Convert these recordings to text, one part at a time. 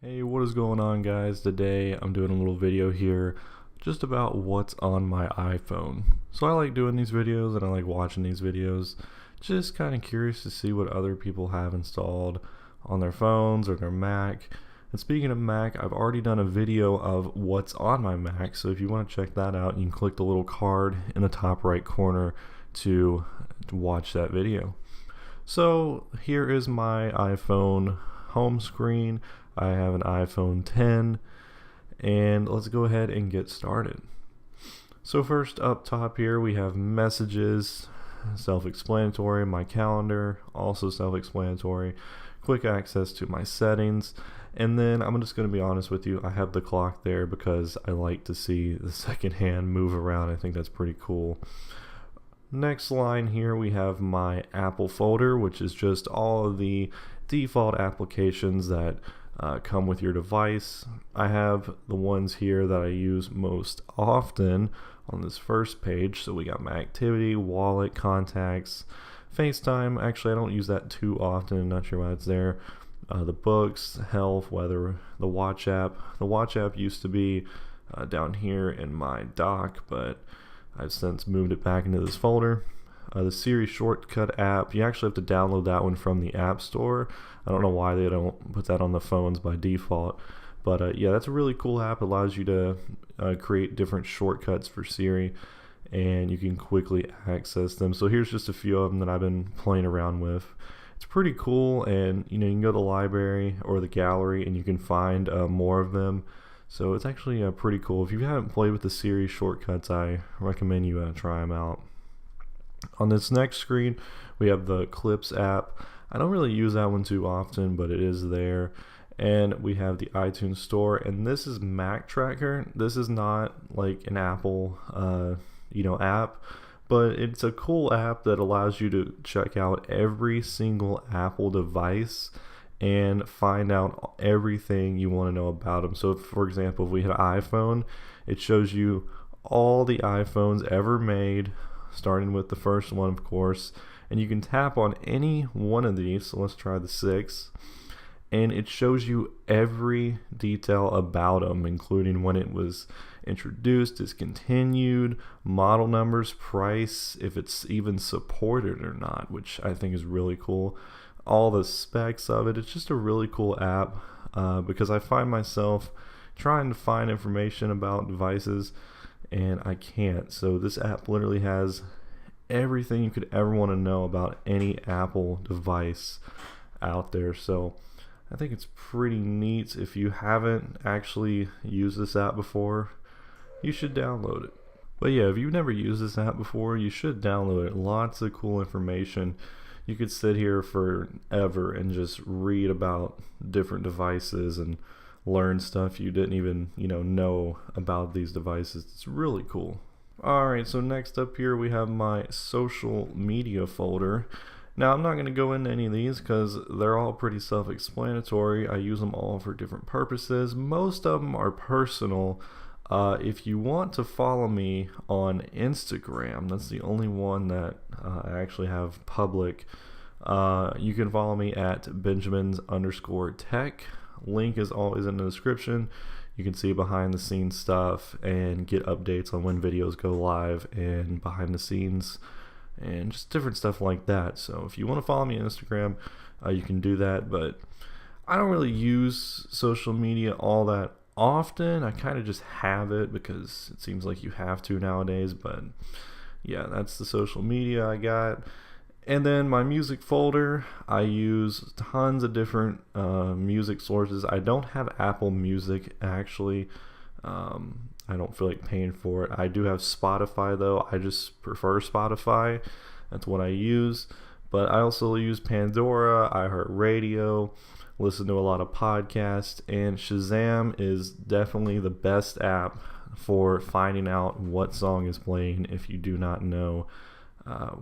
Hey, what is going on, guys? Today I'm doing a little video here just about what's on my iPhone. So I like doing these videos and I like watching these videos. Just kind of curious to see what other people have installed on their phones or their Mac. And speaking of Mac, I've already done a video of what's on my Mac. So if you want to check that out, you can click the little card in the top right corner to watch that video. So here is my iPhone home screen. I have an iPhone 10, and let's go ahead and get started. So first up top here we have messages, self-explanatory, my calendar, also self-explanatory, quick access to my settings, and then I'm just going to be honest with you, I have the clock there because I like to see the second hand move around. I think that's pretty cool. Next line here we have my Apple folder, which is just all of the default applications that come with your device. I have the ones here that I use most often on this first page. So we got my activity, wallet, contacts, FaceTime. Actually, I don't use that too often. I'm not sure why it's there. The books, health, weather, the watch app. The watch app used to be down here in my dock, but I've since moved it back into this folder. The Siri shortcut app, you actually have to download that one from the App Store. I don't know why they don't put that on the phones by default, but yeah, that's a really cool app. It allows you to create different shortcuts for Siri, and you can quickly access them. So here's just a few of them that I've been playing around with. It's pretty cool, and you can go to the library or the gallery and you can find more of them. So it's actually pretty cool. If you haven't played with the Siri shortcuts, I recommend you try them out. On this next screen, we have the Clips app. I don't really use that one too often, but it is there. And we have the iTunes Store, and this is Mac Tracker. This is not like an Apple, app, but it's a cool app that allows you to check out every single Apple device and find out everything you want to know about them. So, for example, if we had an iPhone, it shows you all the iPhones ever made, starting with the first one, of course, and you can tap on any one of these. So let's try the 6, and it shows you every detail about them, including when it was introduced, discontinued, model numbers, price, if it's even supported or not, which I think is really cool. All the specs of it. It's just a really cool app because I find myself trying to find information about devices and I can't. So this app literally has everything you could ever want to know about any Apple device out there. So I think it's pretty neat. If you haven't actually used this app before, you should download it. But yeah, if you've never used this app before, you should download it. Lots of cool information. You could sit here forever and just read about different devices and learn stuff you didn't even know about these devices. It's really cool. Alright, so next up here we have my social media folder. Now I'm not going to go into any of these because they're all pretty self-explanatory. I use them all for different purposes. Most of them are personal. If you want to follow me on Instagram, that's the only one that I actually have public. You can follow me at Benjamins_tech. Link is always in the description. You can see behind the scenes stuff and get updates on when videos go live and behind the scenes and just different stuff like that. So if you want to follow me on Instagram, you can do that, but I don't really use social media all that often. I kind of just have it because it seems like you have to nowadays, but yeah, that's the social media I got. And then my music folder, I use tons of different music sources. I don't have Apple Music actually. I don't feel like paying for it. I do have Spotify though. I just prefer Spotify. That's what I use. But I also use Pandora, iHeartRadio, listen to a lot of podcasts, and Shazam is definitely the best app for finding out what song is playing if you do not know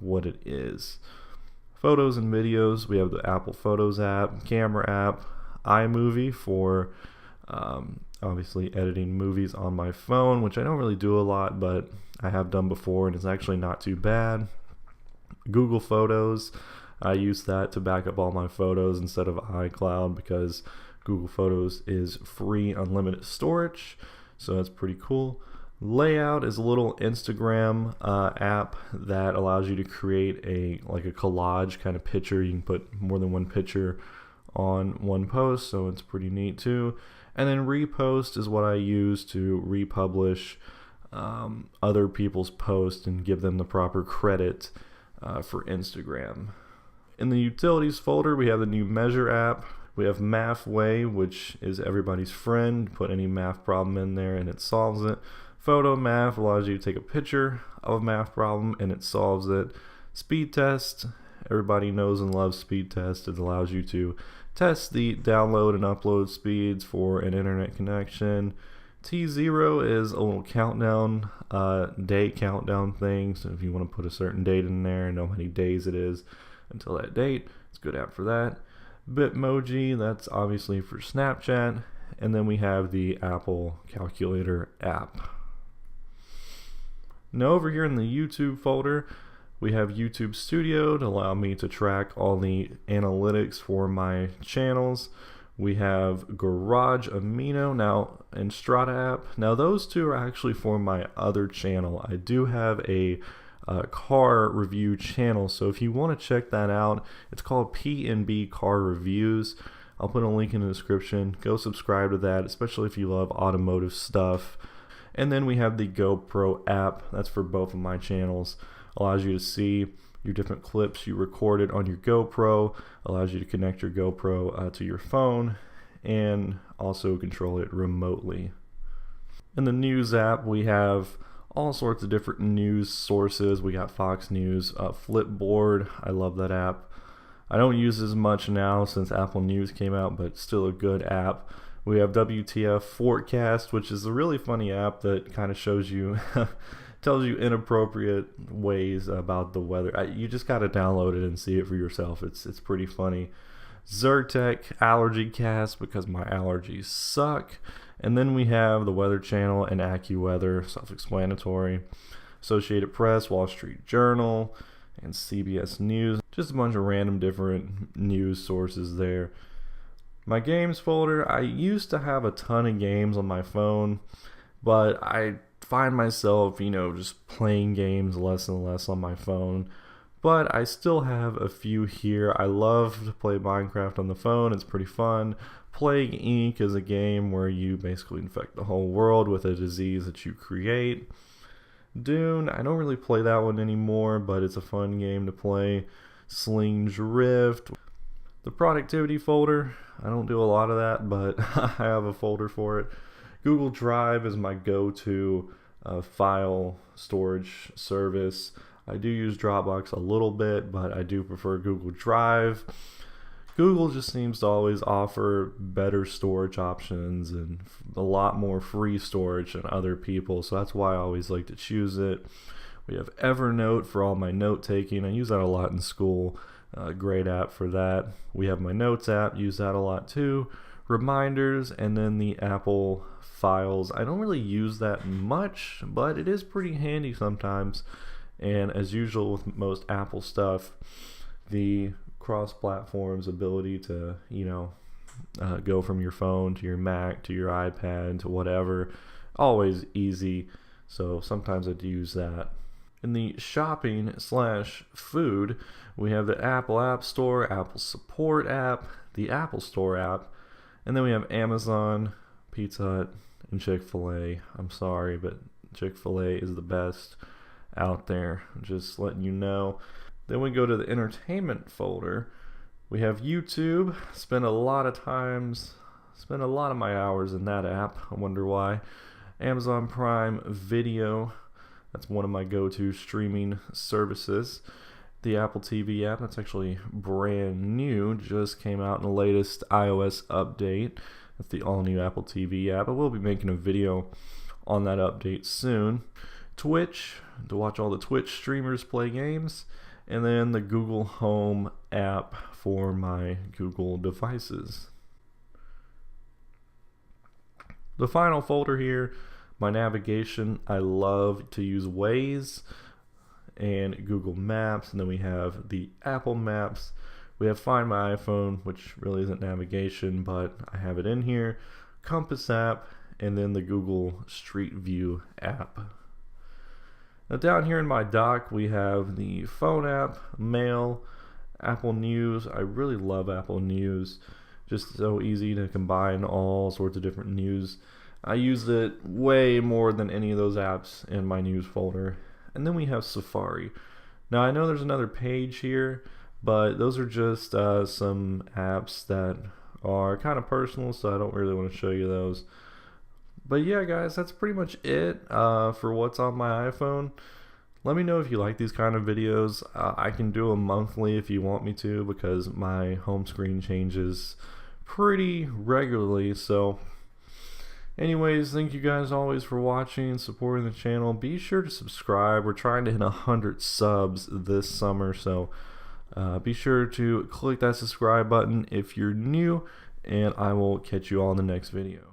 what it is. Photos and videos, we have the Apple Photos app, camera app, iMovie for obviously editing movies on my phone, which I don't really do a lot, but I have done before and it's actually not too bad. Google Photos, I use that to back up all my photos instead of iCloud because Google Photos is free unlimited storage, so that's pretty cool. Layout is a little Instagram app that allows you to create a collage kind of picture. You can put more than one picture on one post, so it's pretty neat too. And then repost is what I use to republish other people's posts and give them the proper credit for Instagram. In the utilities folder, we have the new Measure app. We have Mathway, which is everybody's friend. Put any math problem in there and it solves it. Photo Math allows you to take a picture of a math problem and it solves it. Speed Test, everybody knows and loves Speed Test. It allows you to test the download and upload speeds for an internet connection. T0 is a little countdown, day countdown thing. So if you want to put a certain date in there and know how many days it is until that date, it's a good app for that. Bitmoji, that's obviously for Snapchat. And then we have the Apple Calculator app. Now over here in the YouTube folder, we have YouTube Studio to allow me to track all the analytics for my channels. We have Garage Amino now and Strata app. Now those two are actually for my other channel. I do have a car review channel, so if you want to check that out, it's called P&B Car Reviews. I'll put a link in the description. Go subscribe to that, especially if you love automotive stuff. And then we have the GoPro app. That's for both of my channels. Allows you to see your different clips you recorded on your GoPro. Allows you to connect your GoPro to your phone and also control it remotely. In the News app, we have all sorts of different news sources. We got Fox News, Flipboard. I love that app. I don't use it as much now since Apple News came out, but still a good app. We have WTF Forecast, which is a really funny app that kind of shows you, tells you inappropriate ways about the weather. You just got to download it and see it for yourself. It's pretty funny. Zyrtec Allergy Cast, because my allergies suck. And then we have the Weather Channel and AccuWeather, self-explanatory. Associated Press, Wall Street Journal, and CBS News. Just a bunch of random different news sources there. My games folder, I used to have a ton of games on my phone, but I find myself, just playing games less and less on my phone. But I still have a few here. I love to play Minecraft on the phone. It's pretty fun. Plague Inc. is a game where you basically infect the whole world with a disease that you create. Dune, I don't really play that one anymore, but it's a fun game to play. Sling Drift. The productivity folder, I don't do a lot of that, but I have a folder for it. Google Drive is my go-to file storage service. I do use Dropbox a little bit, but I do prefer Google Drive. Google just seems to always offer better storage options and a lot more free storage than other people, so that's why I always like to choose it. We have Evernote for all my note taking. I use that a lot in school. Great app for that. We have my Notes app, use that a lot too. Reminders, and then the Apple Files. I don't really use that much, but it is pretty handy sometimes. And as usual with most Apple stuff, the cross-platform's ability to, go from your phone to your Mac to your iPad to whatever, always easy. So sometimes I do use that. In the shopping/food, we have the Apple App Store, Apple Support app, the Apple Store app, and then we have Amazon, Pizza Hut, and Chick-fil-A. I'm sorry, but Chick-fil-A is the best out there. Just letting you know. Then we go to the entertainment folder. We have YouTube. Spend a lot of my hours in that app. I wonder why. Amazon Prime Video. That's one of my go-to streaming services. The Apple TV app, that's actually brand new. Just came out in the latest iOS update. That's the all-new Apple TV app. I will be making a video on that update soon. Twitch, to watch all the Twitch streamers play games. And then the Google Home app for my Google devices. The final folder here, my navigation. I love to use Waze and Google Maps, and then we have the Apple Maps. We have Find My iPhone, which really isn't navigation, but I have it in here, Compass app, and then the Google Street View app. Now down here in my dock we have the phone app, mail, Apple News. I really love Apple News. Just so easy to combine all sorts of different news. I use it way more than any of those apps in my news folder. And then we have Safari. Now I know there's another page here, but those are just some apps that are kind of personal, so I don't really want to show you those. But yeah, guys, that's pretty much it for what's on my iPhone. Let me know if you like these kind of videos. I can do them monthly if you want me to, because my home screen changes pretty regularly. So anyways, thank you guys always for watching and supporting the channel. Be sure to subscribe. We're trying to hit 100 subs this summer, so be sure to click that subscribe button if you're new, and I will catch you all in the next video.